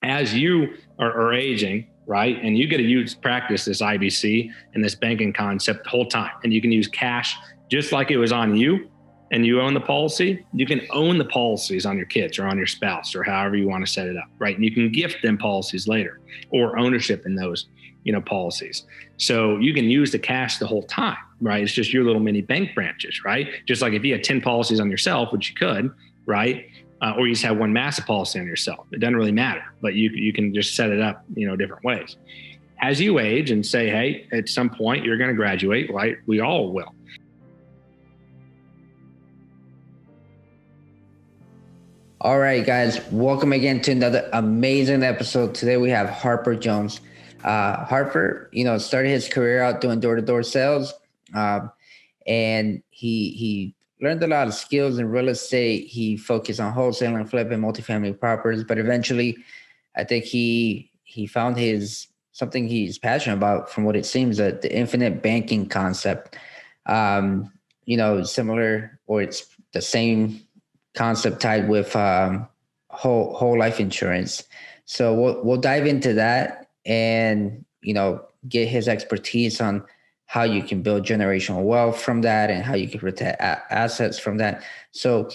as you are aging, right? And you get to practice this IBC and this banking concept the whole time. And you can use cash just like it was on you and you own the policy. You can own the policies on your kids or on your spouse or however you want to set it up, right? And you can gift them policies later or ownership in those, policies. So you can use the cash the whole time, right? It's just your little mini bank branches, right? Just like if you had 10 policies on yourself, which you could, right? Or you just have one massive policy on yourself. It doesn't really matter, but you can just set it up, different ways. As you age and say, hey, at some point you're going to graduate, right? We all will. All right, guys, welcome again to another amazing episode. Today we have Harper Jones. Harper, started his career out doing door-to-door sales, and he learned a lot of skills in real estate. He focused on wholesaling, flipping multifamily properties, but eventually I think he found something he's passionate about, from what it seems, that the infinite banking concept, similar, or it's the same concept tied with whole life insurance. So we'll dive into that and, get his expertise on how you can build generational wealth from that and how you can protect assets from that. So,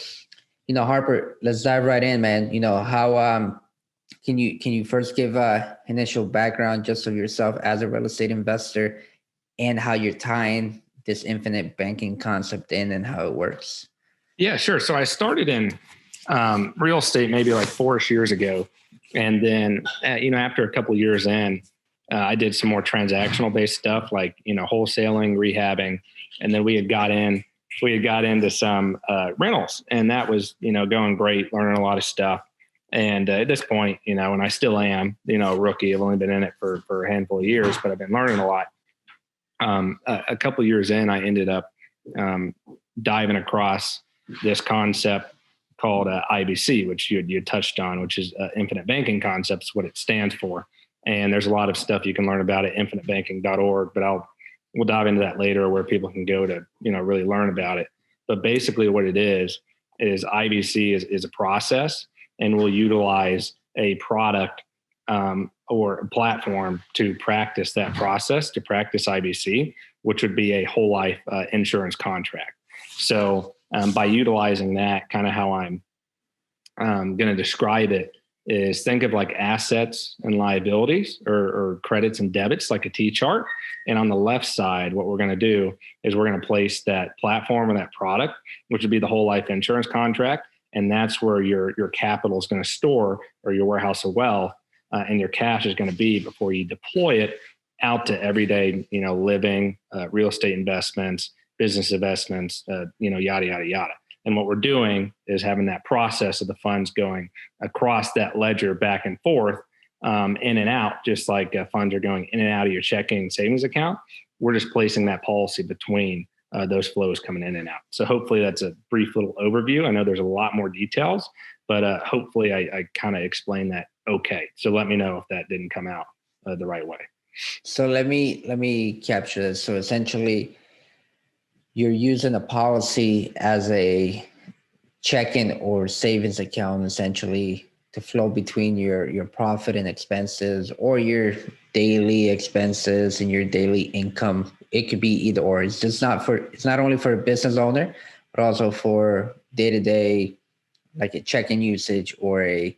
Harper, let's dive right in, man. How can you first give initial background just of yourself as a real estate investor and how you're tying this infinite banking concept in and how it works? Yeah, sure. So I started in real estate maybe like 4-ish years ago. And then, after a couple of years in, I did some more transactional based stuff like, wholesaling, rehabbing. And then we had got into some rentals, and that was, going great, learning a lot of stuff. And at this point, and I still am, a rookie. I've only been in it for a handful of years, but I've been learning a lot. A couple of years in, I ended up diving across this concept called IBC, which you touched on, which is infinite banking concepts, what it stands for. And there's a lot of stuff you can learn about at infinitebanking.org, but we'll dive into that later, where people can go to, really learn about it. But basically what it is IBC is a process, and we'll utilize a product or a platform to practice that process, to practice IBC, which would be a whole life insurance contract. So by utilizing that, kind of how I'm going to describe it is, think of like assets and liabilities or credits and debits, like a T-chart. And on the left side, what we're going to do is we're going to place that platform or that product, which would be the whole life insurance contract. And that's where your capital is going to store, or your warehouse of wealth, and your cash is going to be before you deploy it out to everyday, living, real estate investments, business investments, yada, yada, yada. And what we're doing is having that process of the funds going across that ledger back and forth, in and out, just like funds are going in and out of your checking and savings account. We're just placing that policy between those flows coming in and out. So hopefully that's a brief little overview. I know there's a lot more details, but hopefully I kind of explained that okay. So let me know if that didn't come out the right way. So let me capture this. So essentially, you're using a policy as a checking or savings account, essentially, to flow between your profit and expenses, or your daily expenses and your daily income. It could be either or. It's not only for a business owner, but also for day-to-day, like a checking usage or a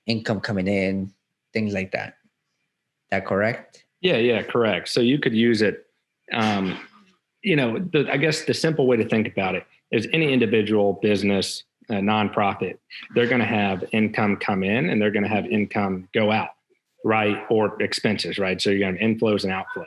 income coming in, things like that. Is that correct? Yeah, correct. So you could use it. I guess the simple way to think about it is, any individual business, nonprofit, they're going to have income come in and they're going to have income go out, right? Or expenses, right? So you're going to have inflows and outflows.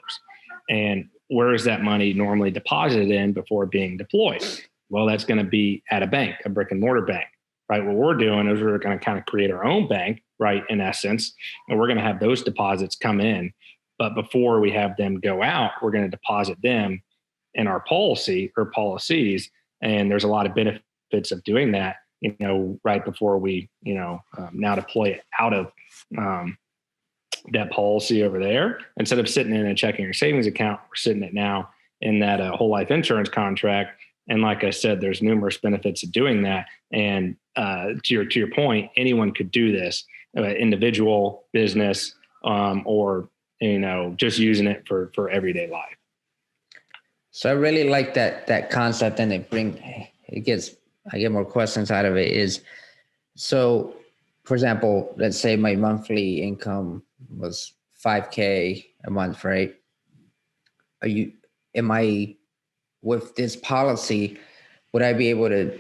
And where is that money normally deposited in before being deployed? Well, that's going to be at a bank, a brick and mortar bank, right? What we're doing is we're going to kind of create our own bank, right? In essence, and we're going to have those deposits come in. But before we have them go out, we're going to deposit them in our policy or policies. And there's a lot of benefits of doing that, right before we, now deploy it out of that policy over there. Instead of sitting in a checking or savings account, we're sitting it now in that whole life insurance contract. And like I said, there's numerous benefits of doing that. And to your point, anyone could do this. individual business, or, just using it for everyday life. So I really like that concept, and I get more questions out of it. Is so, for example, let's say my monthly income was $5K a month, right? Am I, with this policy, would I be able to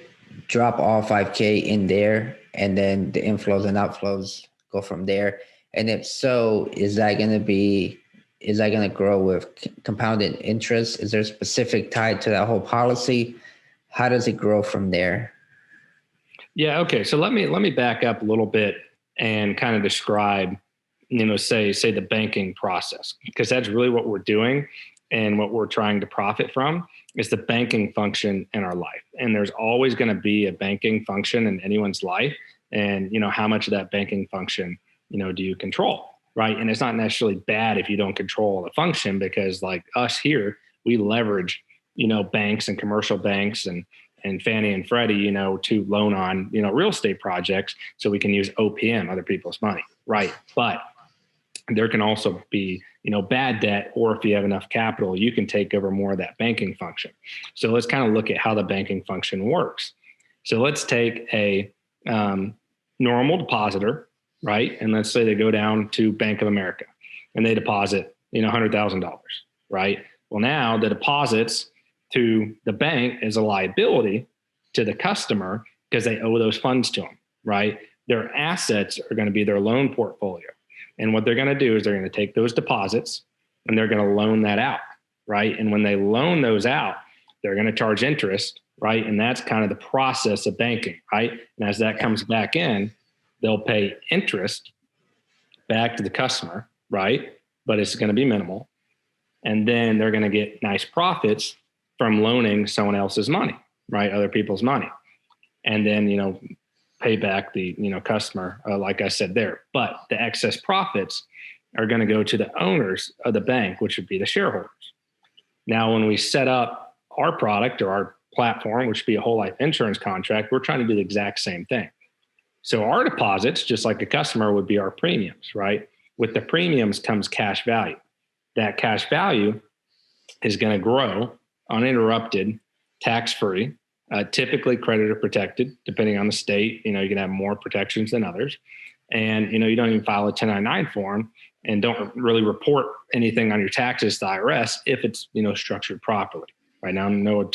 drop all $5K in there, and then the inflows and outflows go from there? And if so, is that going to grow with compounded interest? Is there a specific tie to that whole policy? How does it grow from there? Yeah. Okay. So let me back up a little bit and kind of describe, say the banking process, because that's really what we're doing and what we're trying to profit from is the banking function in our life. And there's always going to be a banking function in anyone's life. And, how much of that banking function, do you control? Right. And it's not necessarily bad if you don't control the function, because like us here, we leverage, banks and commercial banks and Fannie and Freddie, to loan on, real estate projects so we can use OPM, other people's money. Right. But there can also be, bad debt, or if you have enough capital, you can take over more of that banking function. So let's kind of look at how the banking function works. So let's take a normal depositor, right? And let's say they go down to Bank of America and they deposit, $100,000, right? Well, now the deposits to the bank is a liability to the customer because they owe those funds to them, right? Their assets are going to be their loan portfolio. And what they're going to do is they're going to take those deposits and they're going to loan that out, right? And when they loan those out, they're going to charge interest, right? And that's kind of the process of banking, right? And as that comes back in, they'll pay interest back to the customer, right? But it's going to be minimal. And then they're going to get nice profits from loaning someone else's money, right? Other people's money. And then, pay back the, customer, like I said there. But the excess profits are going to go to the owners of the bank, which would be the shareholders. Now, when we set up our product or our platform, which would be a whole life insurance contract, we're trying to do the exact same thing. So our deposits, just like a customer, would be our premiums, right? With the premiums comes cash value. That cash value is going to grow uninterrupted, tax-free, typically creditor protected, depending on the state. You can have more protections than others. And, you don't even file a 1099 form and don't really report anything on your taxes to the IRS if it's, structured properly. Right now, I'm no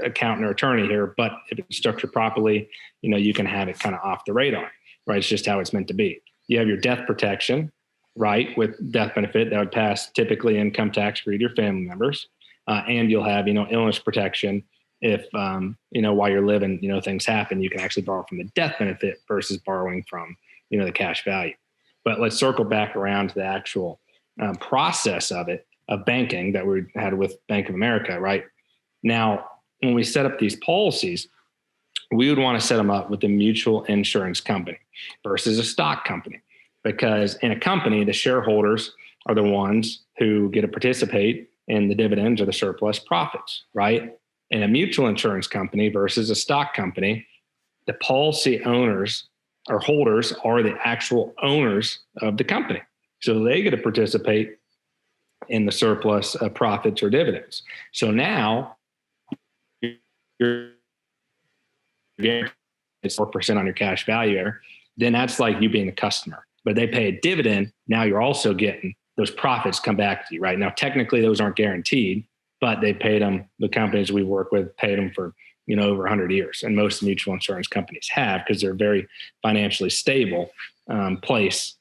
accountant or attorney here, but if it's structured properly, you can have it kind of off the radar, right? It's just how it's meant to be. You have your death protection, right? With death benefit that would pass typically income tax free to your family members. And you'll have, illness protection if, while you're living, things happen, you can actually borrow from the death benefit versus borrowing from, the cash value. But let's circle back around to the actual process of banking that we had with Bank of America, right? Now, when we set up these policies, we would want to set them up with a mutual insurance company versus a stock company, because in a company, the shareholders are the ones who get to participate in the dividends or the surplus profits, right? In a mutual insurance company versus a stock company, the policy owners or holders are the actual owners of the company. So they get to participate in the surplus of profits or dividends. So now you're getting 4% on your cash value there, then that's like you being a customer. But they pay a dividend. Now you're also getting those profits come back to you, right? Now, technically those aren't guaranteed, but they paid them, the companies we work with paid them for, over 100 years. And most mutual insurance companies have, because they're very financially stable place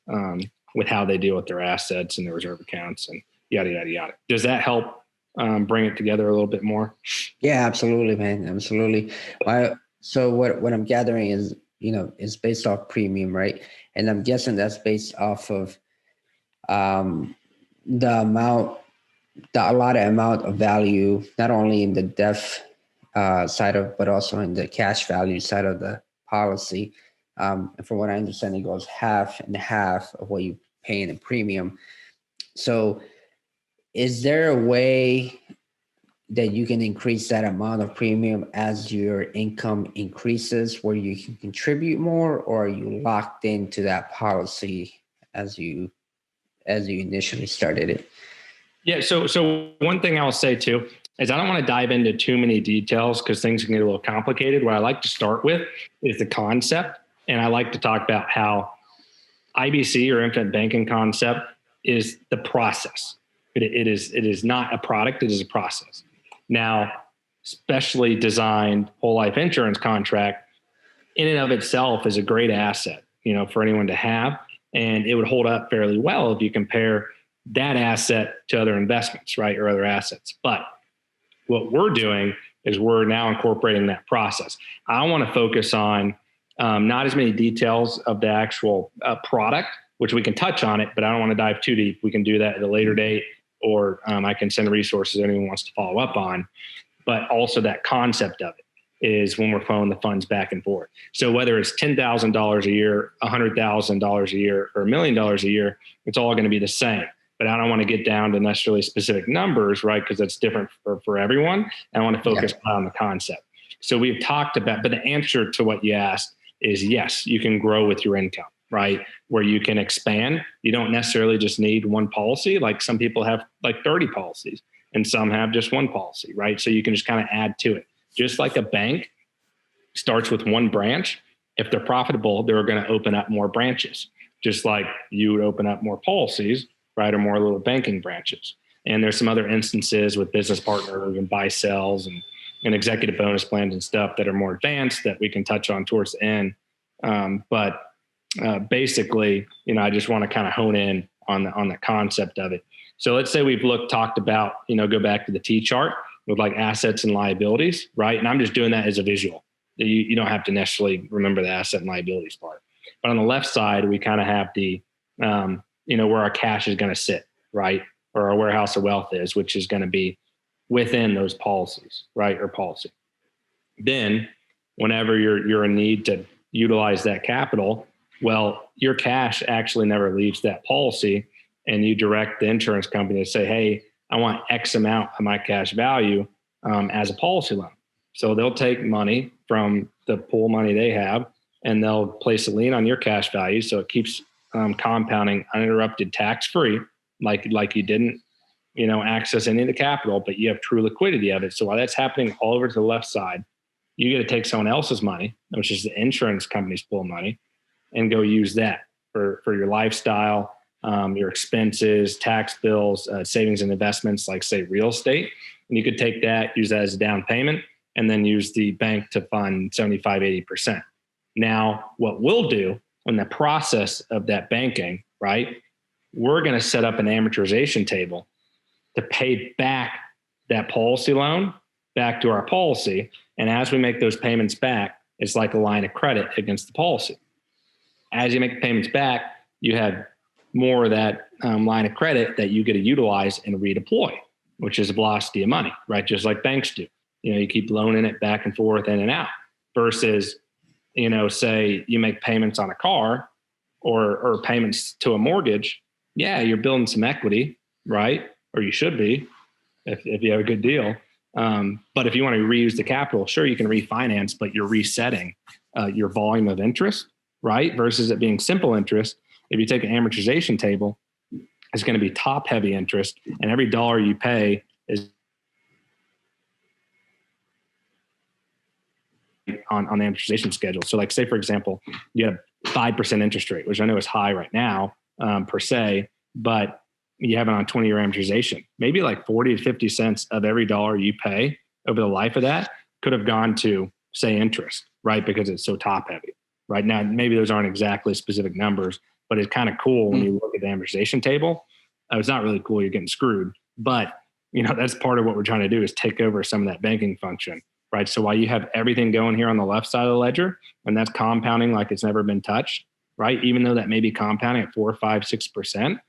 with how they deal with their assets and their reserve accounts and yada, yada, yada. Does that help bring it together a little bit more? Yeah, absolutely, man. Absolutely. So what I'm gathering is, is based off premium, right? And I'm guessing that's based off of the allotted amount of value, not only in the death side of, but also in the cash value side of the policy. And from what I understand, it goes half and half of what you pay in the premium. So is there a way, that you can increase that amount of premium as your income increases, where you can contribute more, or are you locked into that policy as you initially started it? Yeah. So one thing I'll say too is I don't want to dive into too many details because things can get a little complicated. What I like to start with is the concept. And I like to talk about how IBC, or infinite banking concept, is the process. It is not a product. It is a process. Now, specially designed whole life insurance contract in and of itself is a great asset, for anyone to have. And it would hold up fairly well if you compare that asset to other investments, right? Or other assets. But what we're doing is we're now incorporating that process. I want to focus on not as many details of the actual product, which we can touch on it, but I don't want to dive too deep. We can do that at a later date, or I can send resources anyone wants to follow up on. But also that concept of it is when we're flowing the funds back and forth. So whether it's $10,000 a year, $100,000 a year, or $1 million a year, it's all going to be the same. But I don't want to get down to necessarily specific numbers, right? Because that's different for everyone. And I want to focus on the concept. So we've talked about, but the answer to what you asked is yes, you can grow with your income, right? Where you can expand. You don't necessarily just need one policy. Like some people have like 30 policies and some have just one policy, right? So you can just kind of add to it. Just like a bank starts with one branch. If they're profitable, they're going to open up more branches, just like you would open up more policies, right? Or more little banking branches. And there's some other instances with business partners and buy sells and executive bonus plans and stuff that are more advanced that we can touch on towards the end. But basically, I just want to kind of hone in on the concept of it. So let's say we've talked about, go back to the T chart with like assets and liabilities, right? And I'm just doing that as a visual. You don't have to necessarily remember the asset and liabilities part. But on the left side, we kind of have the, where our cash is going to sit, right? Or our warehouse of wealth is, which is going to be within those policies, right? Or policy. Then whenever you're in need to utilize that capital, well, your cash actually never leaves that policy, and you direct the insurance company to say, hey, I want X amount of my cash value as a policy loan. So they'll take money from the pool money they have, and they'll place a lien on your cash value. So it keeps compounding uninterrupted, tax-free, like you didn't, access any of the capital, but you have true liquidity of it. So while that's happening all over to the left side, you get to take someone else's money, which is the insurance company's pool money, and go use that for your lifestyle, your expenses, tax bills, savings and investments, like say real estate. And you could take that, use that as a down payment, and then use the bank to fund 75, 80%. Now, what we'll do in the process of that banking, right, we're going to set up an amortization table to pay back that policy loan back to our policy. And as we make those payments back, it's like a line of credit against the policy. As you make the payments back, you have more of that line of credit that you get to utilize and redeploy, which is a velocity of money, right? Just like banks do. You keep loaning it back and forth, in and out, versus, say you make payments on a car or payments to a mortgage. Yeah, you're building some equity, right? Or you should be if you have a good deal. But if you want to reuse the capital, sure, you can refinance, but you're resetting your volume of interest, right? Versus it being simple interest. If you take an amortization table, it's going to be top heavy interest, and every dollar you pay is on the amortization schedule. So like say, for example, you have 5% interest rate, which I know is high right now per se, but you have it on 20-year amortization. Maybe like 40 to 50 cents of every dollar you pay over the life of that could have gone to, say, interest, right? Because it's so top heavy. Right now, maybe those aren't exactly specific numbers, but it's kind of cool when you look at the amortization table. It's not really cool. You're getting screwed, but that's part of what we're trying to do is take over some of that banking function, right? So while you have everything going here on the left side of the ledger, and that's compounding like it's never been touched, right? Even though that may be compounding at 4, 5, 6%,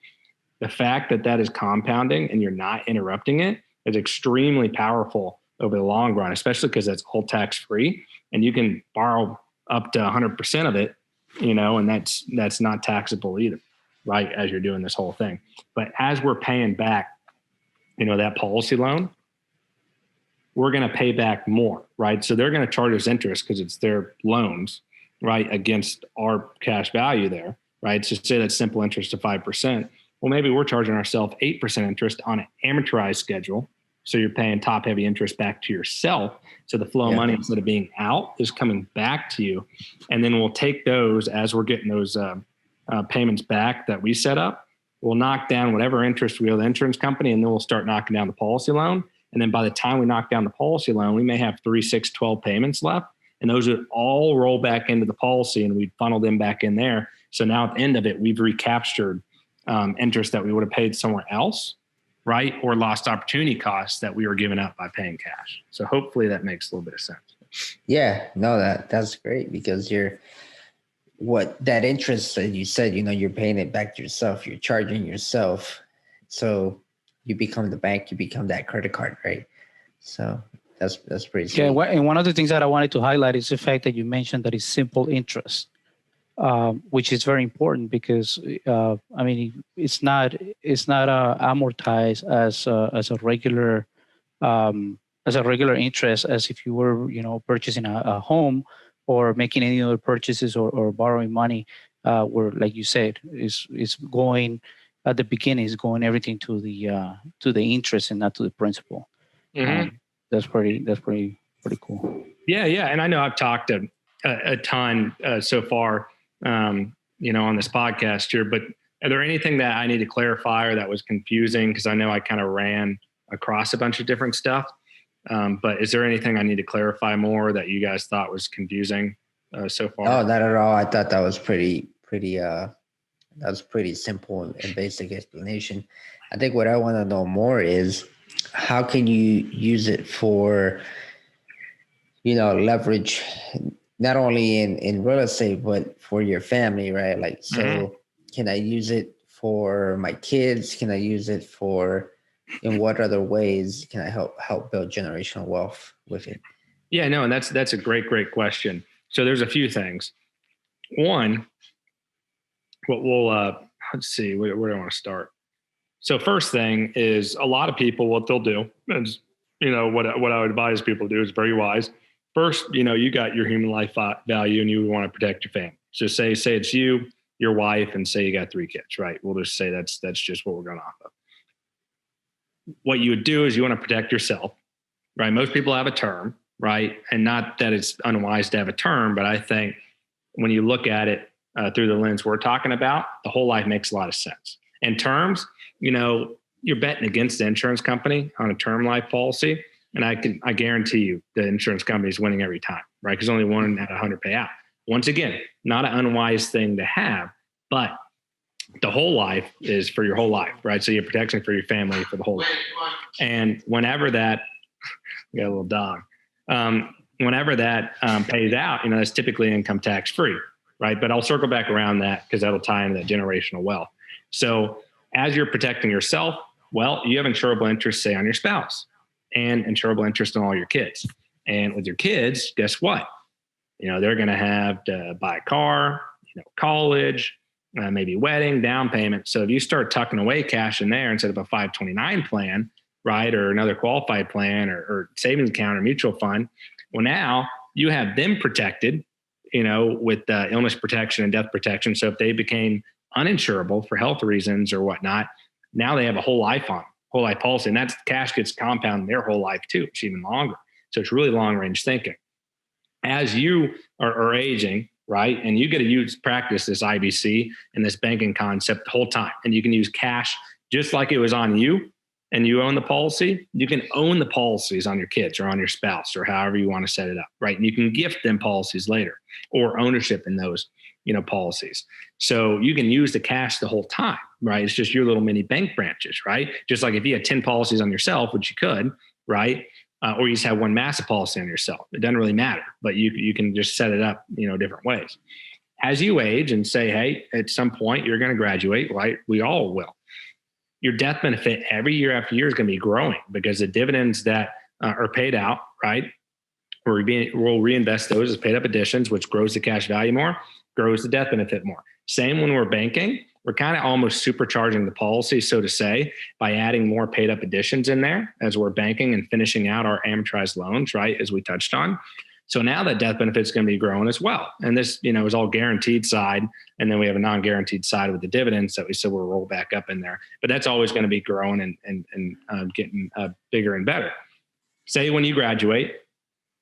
the fact that that is compounding and you're not interrupting it is extremely powerful over the long run, especially because that's all tax free, and you can borrow up to 100% of it, and that's not taxable either, right? As you're doing this whole thing. But as we're paying back, that policy loan, we're going to pay back more, right? So they're going to charge us interest because it's their loans, right, against our cash value there, right? So say that's simple interest of 5%. Well, maybe we're charging ourselves 8% interest on an amortized schedule. So you're paying top heavy interest back to yourself. So the flow of money, instead of being out, is coming back to you. And then we'll take those as we're getting those payments back that we set up. We'll knock down whatever interest we owe the insurance company, and then we'll start knocking down the policy loan. And then by the time we knock down the policy loan, we may have 3, 6, 12 payments left. And those would all roll back into the policy, and we'd funnel them back in there. So now at the end of it, we've recaptured interest that we would have paid somewhere else, right? Or lost opportunity costs that we were giving up by paying cash. So hopefully that makes a little bit of sense. Yeah, no, that's great, because that interest that you said, you're paying it back to yourself, you're charging yourself. So you become the bank, you become that credit card, right? So that's pretty sweet. Yeah, and one of the things that I wanted to highlight is the fact that you mentioned that it's simple interest, which is very important, because it's not amortized as a regular interest, as if you were purchasing a home or making any other purchases or borrowing money, where, like you said, is going at the beginning, is going everything to the interest and not to the principal. Mm-hmm. That's pretty cool. Yeah. And I know I've talked a ton so far, on this podcast here, but are there anything that I need to clarify or that was confusing? Because I know I kind of ran across a bunch of different stuff. But is there anything I need to clarify more that you guys thought was confusing so far? Oh, not at all. I thought that was pretty simple and basic explanation. I think what I want to know more is, how can you use it for, leverage, not only in real estate, but for your family, right? Like, so Can I use it for my kids? Can I use it in what other ways can I help build generational wealth with it? Yeah, no, and that's a great question. So there's a few things. One, let's see, where do I want to start? So first thing is, a lot of people, what they'll do is, what I would advise people to do is very wise. First, you got your human life value, and you want to protect your family. So say it's you, your wife, and say you got 3 kids, right? We'll just say that's just what we're going off of. What you would do is you want to protect yourself, right? Most people have a term, right? And not that it's unwise to have a term, but I think when you look at it through the lens we're talking about, the whole life makes a lot of sense. And terms, you're betting against the insurance company on a term life policy. And I guarantee you the insurance company is winning every time, right? Because only 1 out of 100 pay out. Once again, not an unwise thing to have, but the whole life is for your whole life, right? So you have protection for your family for the whole life. And whenever that, we got a little dog. Whenever that pays out, that's typically income tax free, right? But I'll circle back around that because that'll tie into that generational wealth. So as you're protecting yourself, well, you have insurable interest, say, on your spouse, and insurable interest on all your kids. And with your kids, guess what? They're going to have to buy a car, college, maybe wedding, down payment. So if you start tucking away cash in there instead of a 529 plan, right, or another qualified plan or savings account or mutual fund, well, now you have them protected, with illness protection and death protection. So if they became uninsurable for health reasons or whatnot, now they have a whole life policy, and that's cash gets compounded their whole life too. It's even longer. So it's really long range thinking. As you are aging, right, and you get to practice this IBC and this banking concept the whole time, and you can use cash just like it was on you, and you own the policy. You can own the policies on your kids or on your spouse or however you want to set it up, right? And you can gift them policies later or ownership in those, policies. So you can use the cash the whole time, right? It's just your little mini bank branches, right? Just like if you had 10 policies on yourself, which you could, right? Or you just have one massive policy on yourself. It doesn't really matter, but you can just set it up, different ways. As you age and say, hey, at some point you're going to graduate, right? We all will. Your death benefit every year after year is going to be growing because the dividends that are paid out, right? We'll reinvest those as paid up additions, which grows the cash value more, grows the death benefit more. Same when we're banking, we're kind of almost supercharging the policy, so to say, by adding more paid up additions in there as we're banking and finishing out our amortized loans, right, as we touched on. So now that death benefit is going to be growing as well. And this, is all guaranteed side. And then we have a non-guaranteed side with the dividends that we said we'll roll back up in there. But that's always going to be growing and getting bigger and better. Say when you graduate,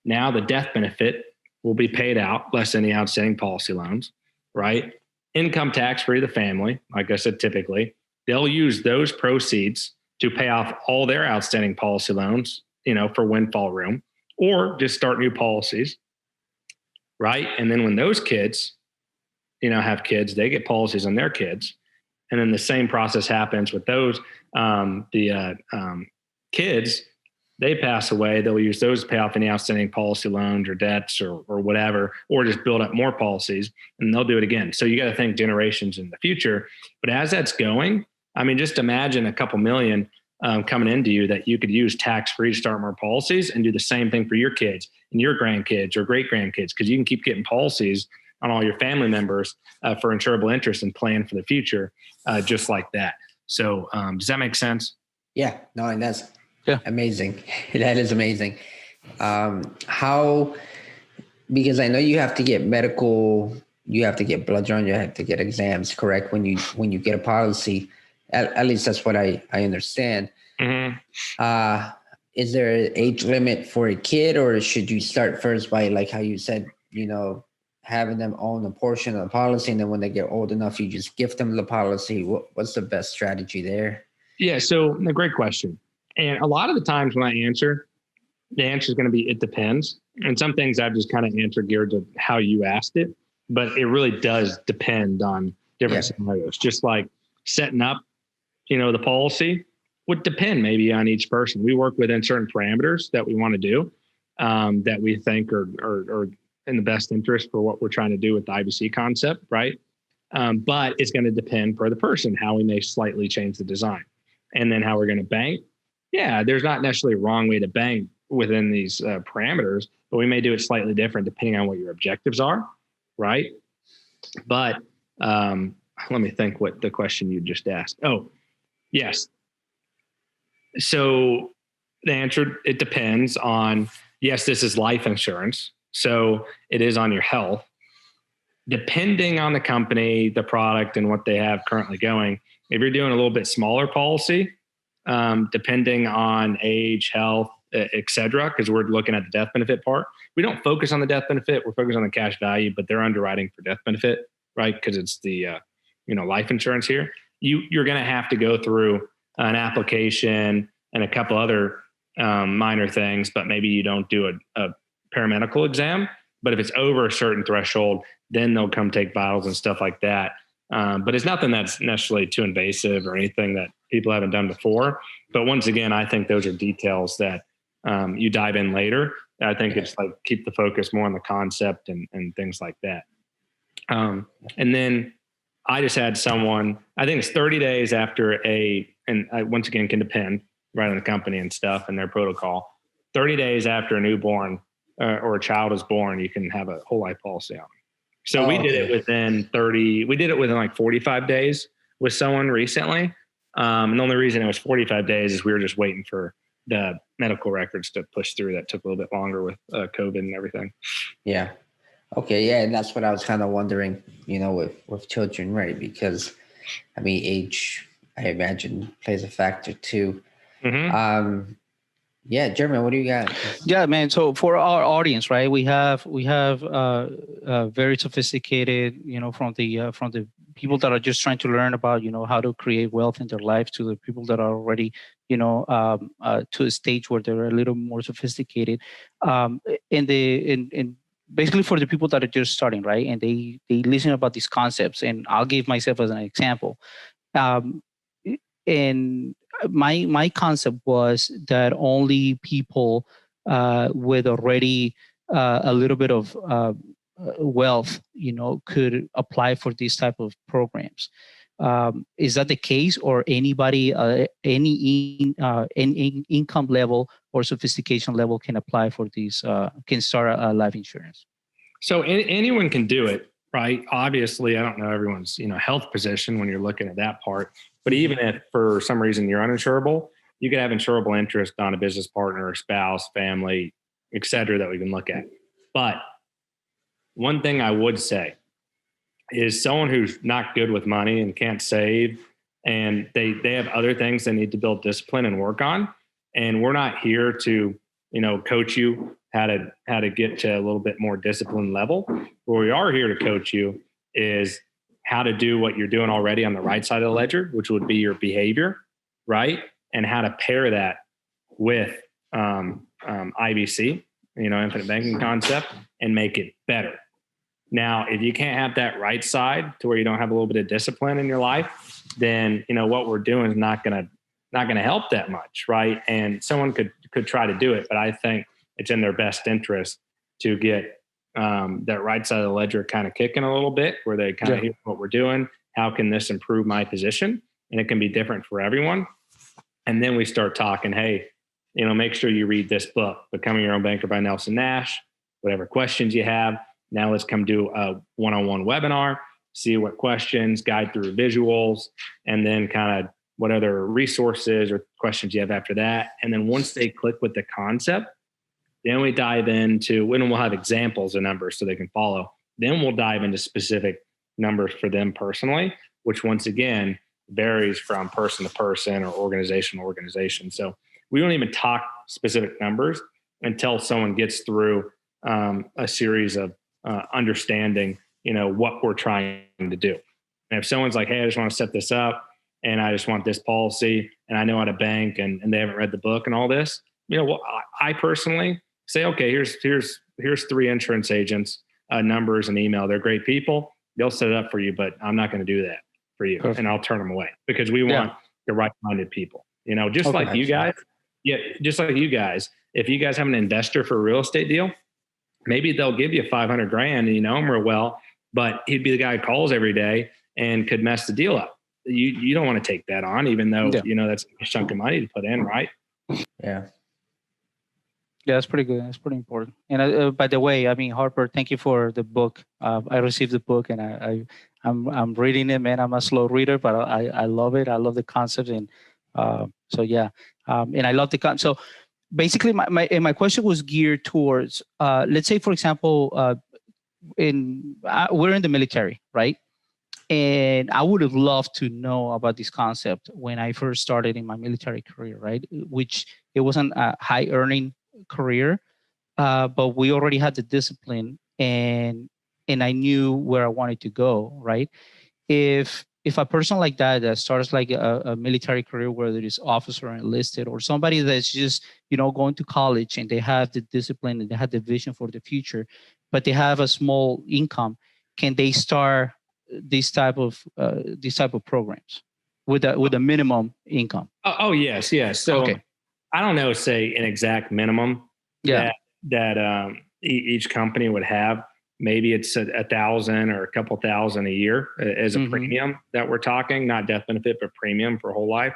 now the death benefit will be paid out, less any outstanding policy loans, right? Income tax free to the family. Like I said, typically, they'll use those proceeds to pay off all their outstanding policy loans, for windfall room, or just start new policies, right? And then when those kids, have kids, they get policies on their kids. And then the same process happens with those, kids, they pass away, they'll use those to pay off any outstanding policy loans or debts or whatever, or just build up more policies, and they'll do it again. So you got to think generations in the future. But as that's going, just imagine a couple million coming into you that you could use tax-free to start more policies and do the same thing for your kids and your grandkids or great-grandkids, because you can keep getting policies on all your family members for insurable interest and plan for the future just like that. So does that make sense? Yeah, no, and that's amazing. That is amazing. Because I know you have to get medical, you have to get blood drawn, you have to get exams, correct? When you get a policy, at least that's what I understand. Mm-hmm. Is there an age limit for a kid, or should you start first by, like how you said, having them own a portion of the policy, and then when they get old enough, you just gift them the policy? What's the best strategy there? Yeah, so a great question. And a lot of the times when I answer, the answer is going to be, it depends. And some things I've just kind of answered geared to how you asked it, but it really does depend on different scenarios. Just like setting up, the policy would depend maybe on each person. We work within certain parameters that we want to do that we think are in the best interest for what we're trying to do with the IBC concept, right? But it's going to depend per the person, how we may slightly change the design. And then how we're going to bank. Yeah, there's not necessarily a wrong way to bank within these parameters, but we may do it slightly different depending on what your objectives are, right? But let me think what the question you just asked. Oh, yes. So the answer, it depends on, yes, this is life insurance. So it is on your health. Depending on the company, the product, and what they have currently going, if you're doing a little bit smaller policy, depending on age, health, et cetera, because we're looking at the death benefit part. We don't focus on the death benefit. We're focused on the cash value, but they're underwriting for death benefit, right? Because it's the, life insurance here. You're going to have to go through an application and a couple other minor things, but maybe you don't do a paramedical exam. But if it's over a certain threshold, then they'll come take vitals and stuff like that. But it's nothing that's necessarily too invasive or anything that people haven't done before. But once again, I think those are details that you dive in later. I think it's like keep the focus more on the concept and things like that. And then I just had someone, I think it's 30 days after and I once again can depend right on the company and stuff and their protocol. 30 days after a newborn or a child is born, you can have a whole life policy on. So we did it within like 45 days with someone recently. And the only reason it was 45 days is we were just waiting for the medical records to push through. That took a little bit longer with COVID and everything. Yeah. Okay. Yeah. And that's what I was kind of wondering, with children, right? Because age, I imagine, plays a factor too. Mm-hmm. Yeah, German, what do you got? Yeah, man. So for our audience, right, we have very sophisticated, from the people that are just trying to learn about, how to create wealth in their life, to the people that are already, to a stage where they're a little more sophisticated, and basically for the people that are just starting, right, and they listen about these concepts, and I'll give myself as an example, and my concept was that only people with already a little bit of wealth, could apply for these type of programs. Is that the case, or anybody, any income level or sophistication level can apply for these, can start a life insurance? So anyone can do it, right? Obviously, I don't know everyone's, health position when you're looking at that part, but even if for some reason you're uninsurable, you could have insurable interest on a business partner, spouse, family, et cetera, that we can look at. But one thing I would say is someone who's not good with money and can't save, and they have other things they need to build discipline and work on. And we're not here to, coach you how to get to a little bit more disciplined level. What we are here to coach you is how to do what you're doing already on the right side of the ledger, which would be your behavior, right? And how to pair that with IBC, infinite banking concept, and make it better. Now, if you can't have that right side to where you don't have a little bit of discipline in your life, then what we're doing is not gonna help that much, right? And someone could try to do it, but I think it's in their best interest to get that right side of the ledger kind of kicking a little bit, where they kind of hear what we're doing. How can this improve my position? And it can be different for everyone. And then we start talking, hey, make sure you read this book, Becoming Your Own Banker by Nelson Nash. Whatever questions you have, now let's come do a one-on-one webinar, see what questions, guide through visuals, and then kind of what other resources or questions you have after that. And then once they click with the concept, then we dive into, when we'll have examples of numbers so they can follow. Then we'll dive into specific numbers for them personally, which once again varies from person to person or organization to organization. So we don't even talk specific numbers until someone gets through a series of understanding, what we're trying to do. And if someone's like, hey, I just want to set this up and I just want this policy and I know how to bank and they haven't read the book and all this, I personally say, okay, here's 3 insurance agents, numbers and email. They're great people. They'll set it up for you, but I'm not going to do that for you. Perfect. And I'll turn them away because we want the right-minded people, just like you guys. Yeah. Just like you guys, if you guys have an investor for a real estate deal, maybe they'll give you $500,000 and you know him real well, but he'd be the guy who calls every day and could mess the deal up. You don't want to take that on, even though, that's a chunk of money to put in, right? Yeah. Yeah, that's pretty good. That's pretty important. And by the way, Harper, thank you for the book. I received the book and I'm reading it, man. I'm a slow reader, but I love it. I love the concept. And and I love the concept. So basically my question was geared towards, let's say, for example, we're in the military, right? And I would have loved to know about this concept when I first started in my military career, right? Which it wasn't a high earning career, but we already had the discipline and I knew where I wanted to go, right? If a person like that starts like a military career, whether it's officer or enlisted or somebody that's just, going to college and they have the discipline and they have the vision for the future, but they have a small income, can they start these type of programs with a minimum income? Oh yes. So okay. I don't know, say an exact minimum that each company would have. Maybe it's 1,000 or a couple thousand a year as a premium that we're talking, not death benefit, but premium for whole life.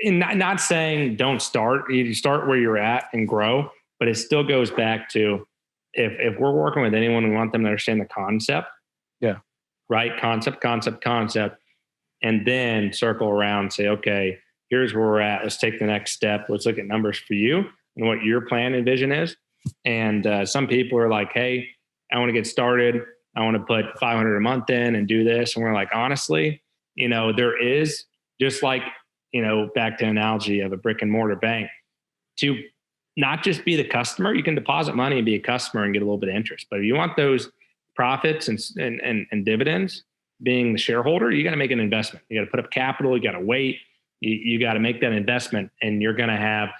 Not saying don't start. You start where you're at and grow, but it still goes back to if we're working with anyone, we want them to understand the concept. Yeah. Right. Concept. And then circle around and say, okay, here's where we're at. Let's take the next step. Let's look at numbers for you and what your plan and vision is. And some people are like, hey, I want to get started. I want to put $500 a month in and do this. And we're like, honestly, there is just like, back to an analogy of a brick and mortar bank, to not just be the customer. You can deposit money and be a customer and get a little bit of interest. But if you want those profits and dividends, being the shareholder, you got to make an investment. You got to put up capital. You got to wait. You got to make that investment, and you're going to have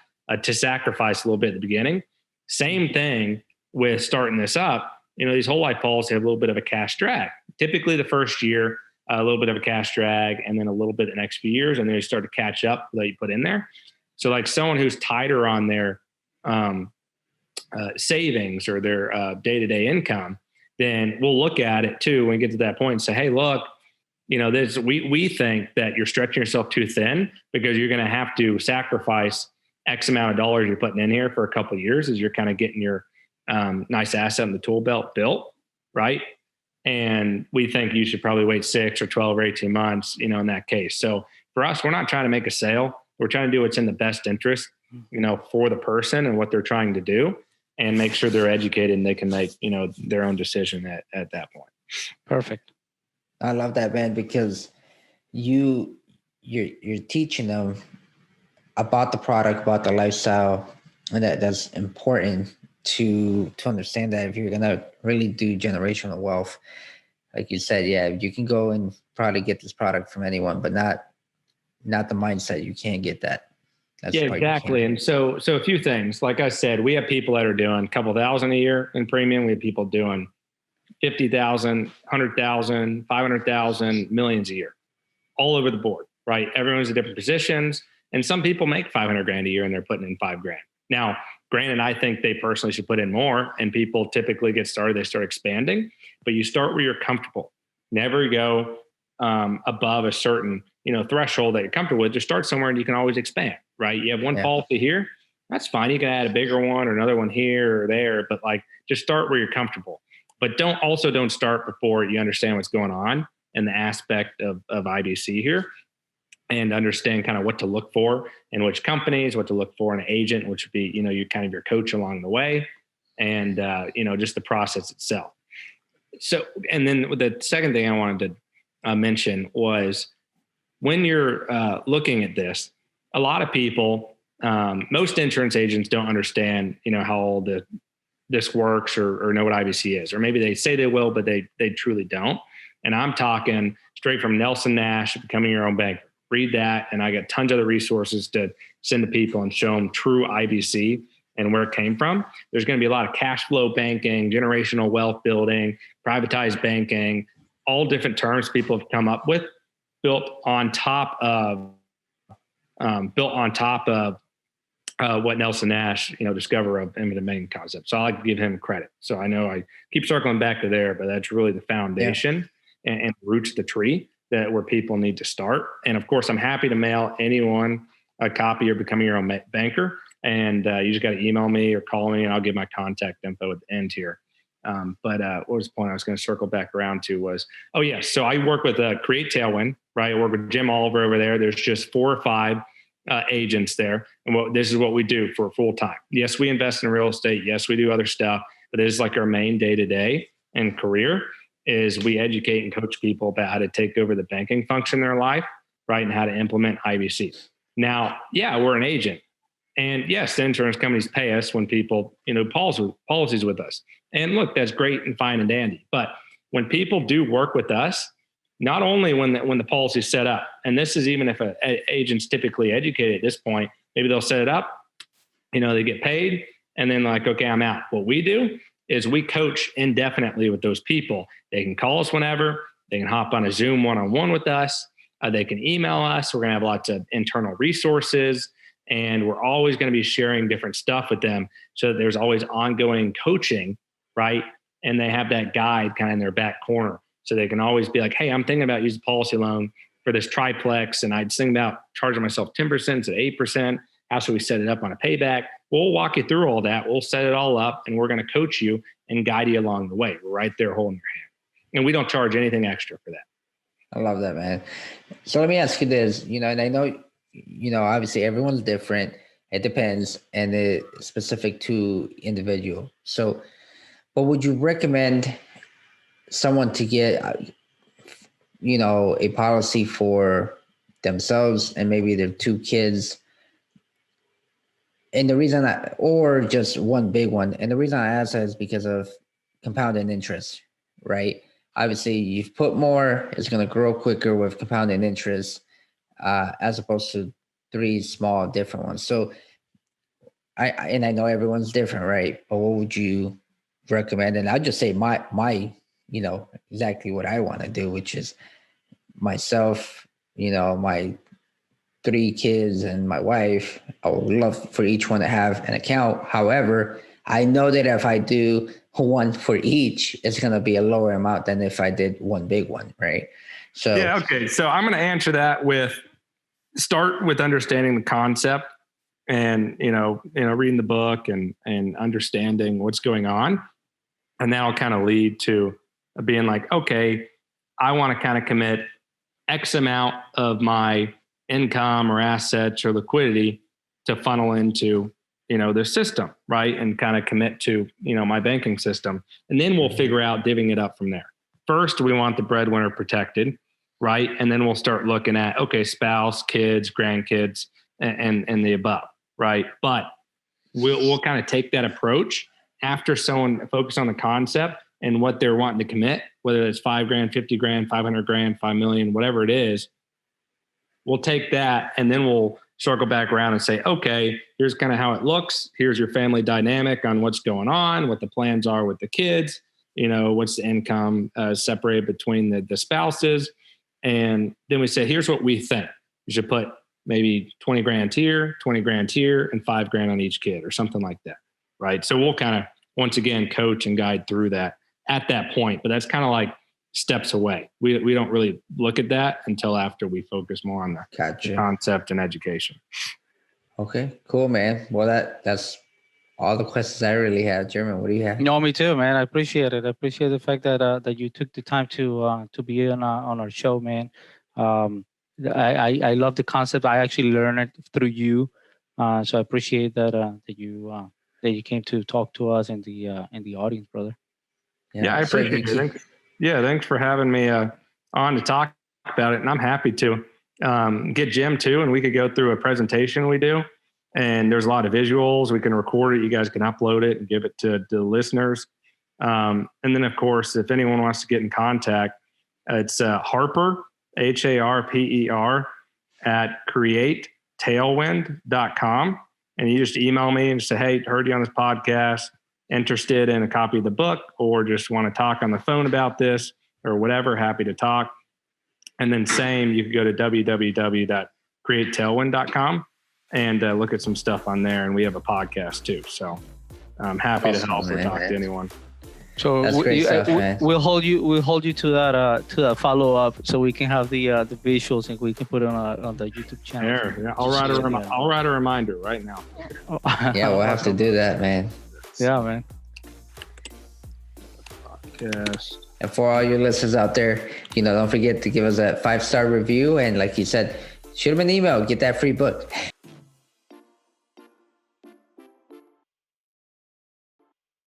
to sacrifice a little bit at the beginning. Same thing with starting this up. These whole life policies have a little bit of a cash drag. Typically the first year, a little bit of a cash drag, and then a little bit the next few years, and then you start to catch up that you put in there. So like someone who's tighter on their savings or their day-to-day income, then we'll look at it too when we get to that point and say, hey, look, we think that you're stretching yourself too thin because you're going to have to sacrifice X amount of dollars you're putting in here for a couple of years as you're kind of getting your nice asset in the tool belt built, right? And we think you should probably wait 6 or 12 or 18 months, in that case. So for us, we're not trying to make a sale. We're trying to do what's in the best interest, for the person and what they're trying to do, and make sure they're educated and they can make, their own decision at that point. Perfect. I love that, man, because you're teaching them about the product, about the lifestyle, and that's important to understand that if you're gonna really do generational wealth, like you said, yeah, you can go and probably get this product from anyone, but not the mindset. You can't get that. That's yeah, exactly. And so a few things. Like I said, we have people that are doing a couple thousand a year in premium. We have people doing 50,000, 100,000, 500,000, millions a year, all over the board, right? Everyone's in different positions. And some people make 500 grand a year and they're putting in $5,000. Now, granted, I think they personally should put in more, and people typically get started, they start expanding, but you start where you're comfortable. Never go above a certain, threshold that you're comfortable with. Just start somewhere and you can always expand, right? You have one policy here, that's fine. You can add a bigger one or another one here or there, but just start where you're comfortable. But don't start before you understand what's going on and the aspect of IBC here, and understand kind of what to look for in which companies, what to look for in an agent, which would be, you're kind of your coach along the way, and, just the process itself. So, and then the second thing I wanted to mention was when you're looking at this, a lot of people, most insurance agents don't understand, how all this works or know what IBC is, or maybe they say they will, but they truly don't. And I'm talking straight from Nelson Nash, Becoming Your Own Banker. Read that. And I got tons of other resources to send to people and show them true IBC and where it came from. There's going to be a lot of cash flow banking, generational wealth building, privatized banking, all different terms people have come up with, built on top of what Nelson Nash, discovered of infinite banking concept. So I like to give him credit. So I know I keep circling back to there, but that's really the foundation and roots of the tree where people need to start. And of course, I'm happy to mail anyone a copy of Becoming Your Own Banker. And you just got to email me or call me, and I'll give my contact info at the end here. But what was the point I was going to circle back around to was, so I work with Create Tailwind, right? I work with Jim Oliver over there. There's just 4 or 5 agents there. And this is what we do for full time. Yes, we invest in real estate. Yes, we do other stuff, but this is like our main day-to-day and career is we educate and coach people about how to take over the banking function in their life, right? And how to implement IBC. Now, we're an agent. And yes, the insurance companies pay us when people, policies with us. And look, that's great and fine and dandy. But when people do work with us, not only when the policy is set up, and this is even if an agent's typically educated at this point, maybe they'll set it up, they get paid, and then okay, I'm out. What we do is we coach indefinitely with those people. They can call us whenever. They can hop on a Zoom one-on-one with us. They can email us. We're going to have lots of internal resources, and we're always going to be sharing different stuff with them so that there's always ongoing coaching, right? And they have that guide kind of in their back corner. So they can always be like, hey, I'm thinking about using a policy loan for this triplex, and I'd think about charging myself 10% instead of 8%. How should we set it up on a payback? We'll walk you through all that. We'll set it all up, and we're going to coach you and guide you along the way. We're right there holding your hand. And we don't charge anything extra for that. I love that, man. So let me ask you this, and I know, obviously everyone's different. It depends, and it's specific to individual. So, but would you recommend someone to get, a policy for themselves and maybe their 2 kids? And the reason or just one big one. And the reason I ask that is because of compounding interest, right? Obviously, you've put more, it's going to grow quicker with compounding interest, as opposed to 3 small different ones. So I know everyone's different, right? But what would you recommend? And I'll just say my exactly what I want to do, which is myself, my 3 kids and my wife. I would love for each one to have an account. However, I know that if I do one for each, it's going to be a lower amount than if I did one big one, right? So okay. So I'm going to answer that start with understanding the concept and reading the book and understanding what's going on, and that'll kind of lead to of being like, okay, I want to kind of commit X amount of my income or assets or liquidity to funnel into, the system, right? And kind of commit to, my banking system. And then we'll figure out divvying it up from there. First, we want the breadwinner protected, right? And then we'll start looking at, okay, spouse, kids, grandkids, and the above, right? But we'll kind of take that approach after someone focus on the concept and what they're wanting to commit, whether it's $5,000, $50,000, $500,000, $5 million, whatever it is. We'll take that and then we'll circle back around and say, okay, here's kind of how it looks. Here's your family dynamic on what's going on, what the plans are with the kids, what's the income separated between the spouses. And then we say, here's what we think. You should put maybe 20 grand here, 20 grand here, and 5 grand on each kid or something like that. Right. So we'll kind of, once again, coach and guide through that at that point, but that's kind of like steps away. We don't really look at that until after we focus more on the concept and education. Okay, cool, man. Well, that's all the questions I really have. German, what do you have? No, me too, man. I appreciate it. I appreciate the fact that you took the time to be on our show, man. I love the concept. I actually learned it through you, so I appreciate that you came to talk to us in the audience, brother. Yeah, I appreciate it. Thanks for having me on to talk about it, and I'm happy to get Jim too, and we could go through a presentation we do. And there's a lot of visuals. We can record it. You guys can upload it and give it to the listeners. And then, of course, if anyone wants to get in contact, it's Harper, HARPER, at createtailwind.com. And you just email me and say, hey, heard you on this podcast, interested in a copy of the book, or just want to talk on the phone about this or whatever, happy to talk. And then same, you can go to www.createtailwind.com and look at some stuff on there. And we have a podcast too. So I'm happy to help or talk to anyone. So we'll hold you to that follow up, so we can have the visuals and we can put it on the YouTube channel. Yeah, I'll write a reminder right now. Yeah, we'll have to do that, man. Yeah, man. Yes. And for all your listeners out there, don't forget to give us a 5-star review, and like you said, shoot them an email, get that free book.